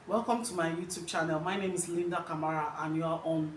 Welcome to my YouTube channel. My name is Linda Kamara and you are on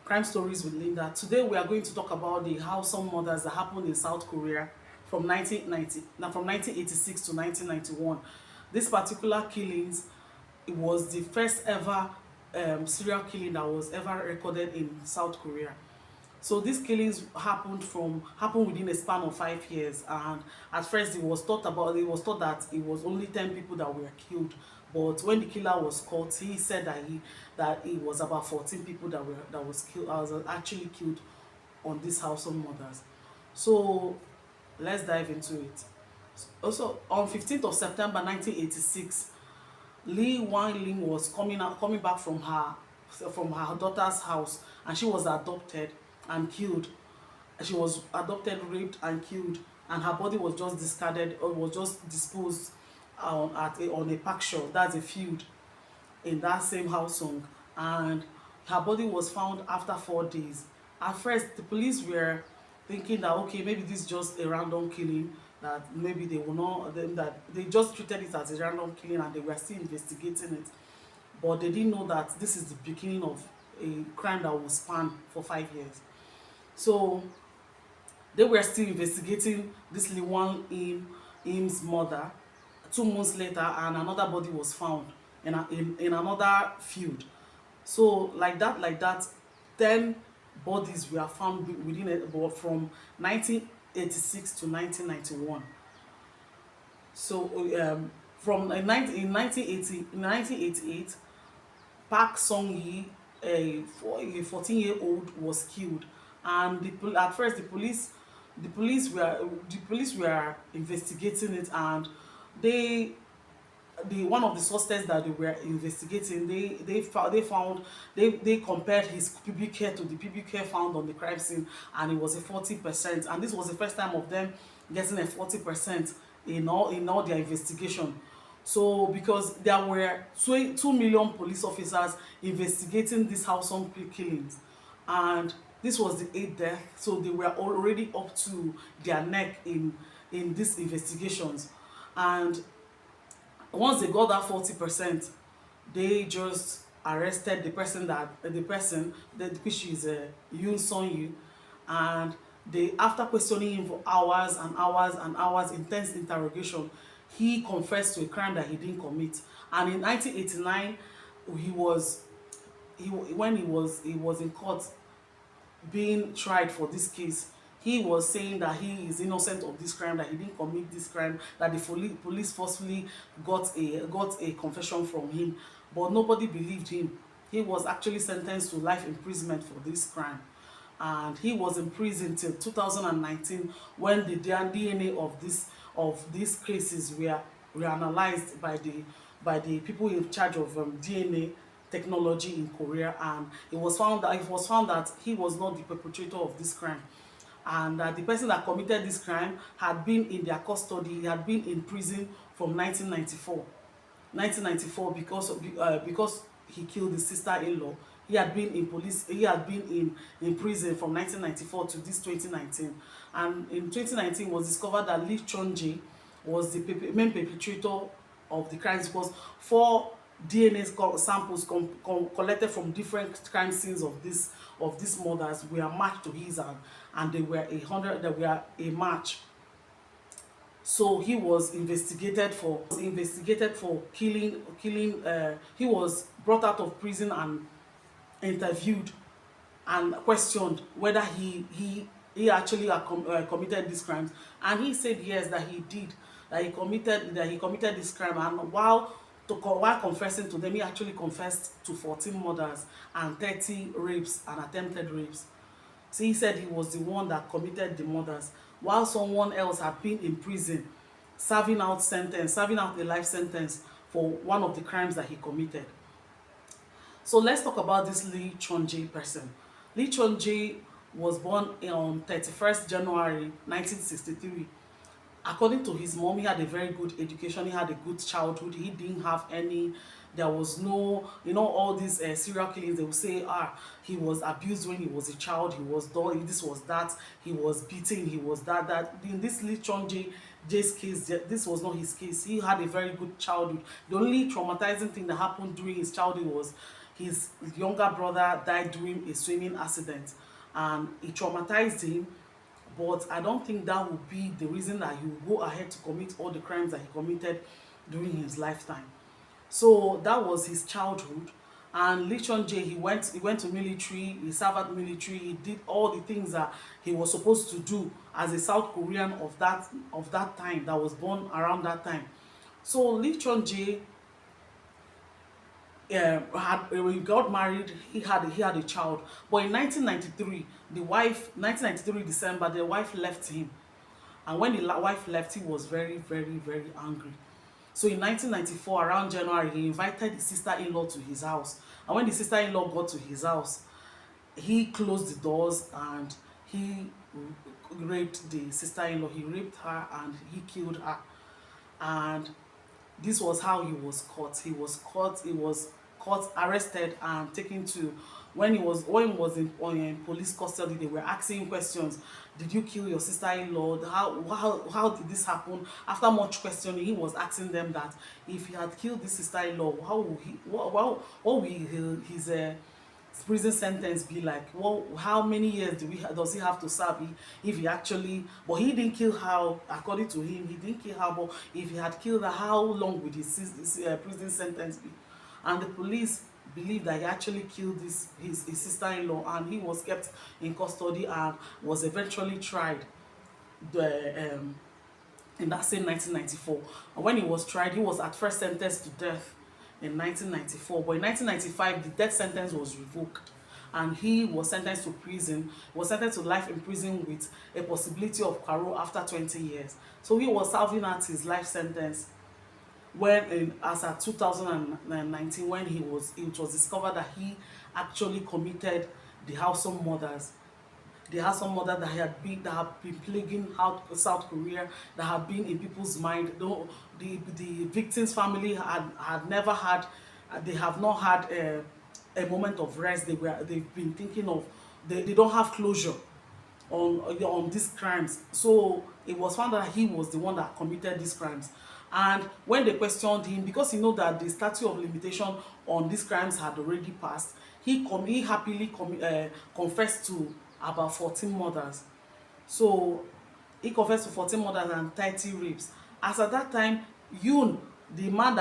Crime Stories with Linda. Today we are going to talk about the Hwaseong murders that happened in South Korea from 1986 to 1991. This particular killings, it was the first ever serial killing that was ever recorded in South Korea. So these killings happened within a span of 5 years, and at first it was thought that it was only 10 people that were killed. But when the killer was caught, he said that it was about 14 people that was actually killed on this household murders. So let's dive into it. Also, on 15th of September 1986, Lee Wan-ling was coming back from her daughter's house, and she was adopted and killed. She was adopted, raped, and killed, and her body was just discarded or was just disposed on a park shore. That's a field in that same Hwaseong, and her body was found after 4 days. At first, the police were thinking that okay, maybe this is just a random killing, that maybe they will not that they just treated it as a random killing and they were still investigating it. But they didn't know that this is the beginning of a crime that will span for 5 years. So they were still investigating this Im's murder. 2 months later, and another body was found in another field. So like that, 10 bodies were found within from 1986 to 1991. So in 1988, Park Sung-hee, a 14-year-old, was killed, and at first the police were investigating it, and they the one of the suspects that they were investigating, they compared his pubic hair to the pubic hair found on the crime scene, and it was a 40%, and this was the first time of them getting a 40% in all their investigation. So because there were 2 million police officers investigating this Hwaseong killings, and this was the eighth death, so they were already up to their neck in these investigations. And once they got that 40%, they just arrested which is Yoon Sung Yu, and they, after questioning him for hours and hours and hours, intense interrogation, he confessed to a crime that he didn't commit. And in 1989, he was when he was in court being tried for this case, he was saying that he is innocent of this crime, that he didn't commit this crime, that the police forcefully got a confession from him, but nobody believed him. He was actually sentenced to life imprisonment for this crime, and he was in prison till 2019, when the DNA of these cases were analyzed by the people in charge of DNA technology in Korea, and it was found that he was not the perpetrator of this crime, and that the person that committed this crime had been in their custody. He had been in prison from 1994 because he killed his sister-in-law. He had been in prison from 1994 to this 2019, and in 2019 it was discovered that Lee-Choon-Jae was the main perpetrator of the crimes, because 4 DNA samples collected from different crime scenes of these murders were matched to his, and they were a match. So he was investigated for killing. He was brought out of prison and interviewed and questioned whether he actually committed these crimes, and he said yes, that he did, that he committed this crime. And while confessing to them, he actually confessed to 14 murders and 30 rapes and attempted rapes. So he said he was the one that committed the murders, while someone else had been in prison serving out a life sentence for one of the crimes that he committed. So let's talk about this Lee-Choon-Jae person. Lee-Choon-Jae was born on 31st January 1963. According to his mom, he had a very good education, he had a good childhood, he didn't have any, there was no, all these serial killings, they will say, he was abused when he was a child, he was done, this was that, he was beaten, he was that. In this Lee Chong Jae, Jae's case, this was not his case. He had a very good childhood. The only traumatizing thing that happened during his childhood was his younger brother died during a swimming accident, and it traumatized him. But I don't think that would be the reason that he would go ahead to commit all the crimes that he committed during his lifetime. So that was his childhood. And Lee-Choon-Jae, he went to military, he served at military, he did all the things that he was supposed to do as a South Korean of that time, that was born around that time. So Lee-Choon-Jae, when he got married, he had a child. But in 1993, the wife 1993 December, the wife left him. And when the wife left, he was very, very, very angry. So in 1994, around January, he invited his sister-in-law to his house. And when the sister-in-law got to his house, he closed the doors and he raped the sister-in-law. He raped her and he killed her. And this was how he was caught. He was caught, arrested, and taken to, when he was in police custody, they were asking him questions. Did you kill your sister-in-law? How did this happen? After much questioning, he was asking them that if he had killed this sister-in-law, how would he what will his prison sentence be like? Well, how many years does he have to serve if he actually, but he didn't kill her. According to him, he didn't kill her. But if he had killed her, how long would his prison sentence be? And the police believed that he actually killed his sister-in-law, and he was kept in custody and was eventually tried the in that same 1994. And when he was tried, he was at first sentenced to death in 1994. But in 1995, the death sentence was revoked. And he was sentenced to prison. He was sentenced to life in prison with a possibility of parole after 20 years. So he was serving out his life sentence as at 2019, when it was discovered that he actually committed the Hwaseong murders. The Hwaseong murder that have been plaguing out South Korea, that have been in people's mind. Though the victims' family had never had, they have not had a moment of rest. They've been thinking of, they don't have closure on these crimes. So it was found that he was the one that committed these crimes. And when they questioned him, because he know that the statute of limitation on these crimes had already passed, he happily confessed to about 14 murders. So he confessed to 14 murders and 30 rapes. As at that time, Yoon, the man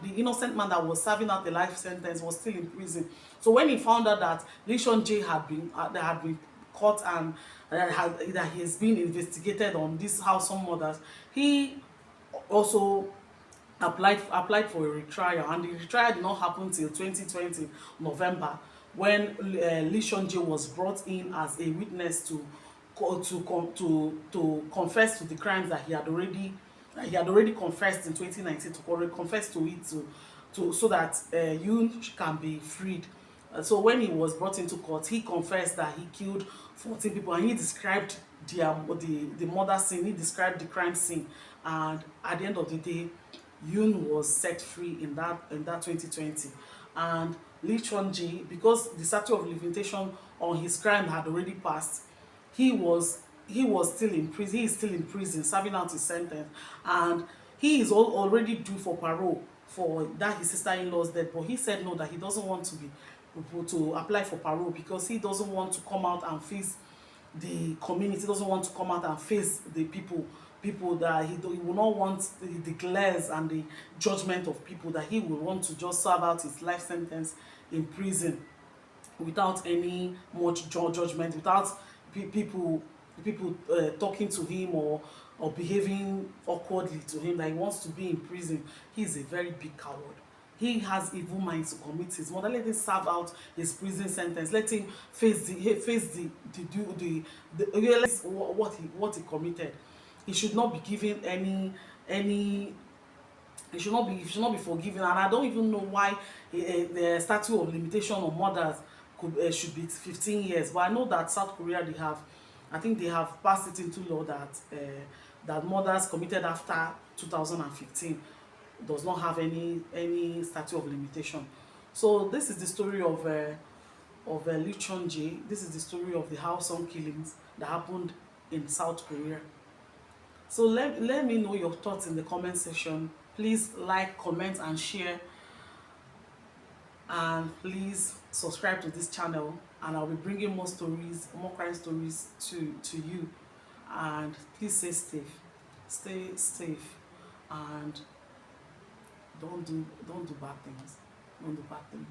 the innocent man that was serving out the life sentence, was still in prison. So when he found out that Lee-Choon-Jae had been caught, and that he has been investigated on this Hwaseong murders, he also applied for a retrial, and the retrial did not happen till 2020 November, when Lee-Choon-Jae was brought in as a witness to confess to the crimes that he had already confessed in 2019, to confess to it, so that Yoon can be freed. So when he was brought into court, he confessed that he killed 14 people, and he described the murder scene, he described the crime scene. And at the end of the day, Yoon was set free in that 2020. And Lee-Choon-Jae, because the statute of limitation on his crime had already passed, he was still in prison. He is still in prison serving out his sentence, and he is already due for parole for that his sister-in-law's death. But he said no, that he doesn't want to apply for parole, because he doesn't want to come out and face the community, doesn't want to come out and face the people that he will not want the glares and the judgment of people, that he will want to just serve out his life sentence in prison without any much judgment, without people talking to him, or behaving awkwardly to him, that he wants to be in prison. He's a very big coward. He has evil minds to commit his murder. Let him serve out his prison sentence. Let him face what he committed. He should not be given any he should not be forgiven. And I don't even know why the statute of limitation on murders should be 15 years. But I know that South Korea, I think they have passed it into law that murders committed after 2015 does not have any statute of limitation. So this is the story of Lee-Choon-Jae. This is the story of the Hwaseong killings that happened in South Korea. So let me know your thoughts in the comment section. Please like, comment, and share. And please subscribe to this channel, and I'll be bringing more stories, more crime stories to you. And please stay safe, and don't do bad things. Don't do bad things.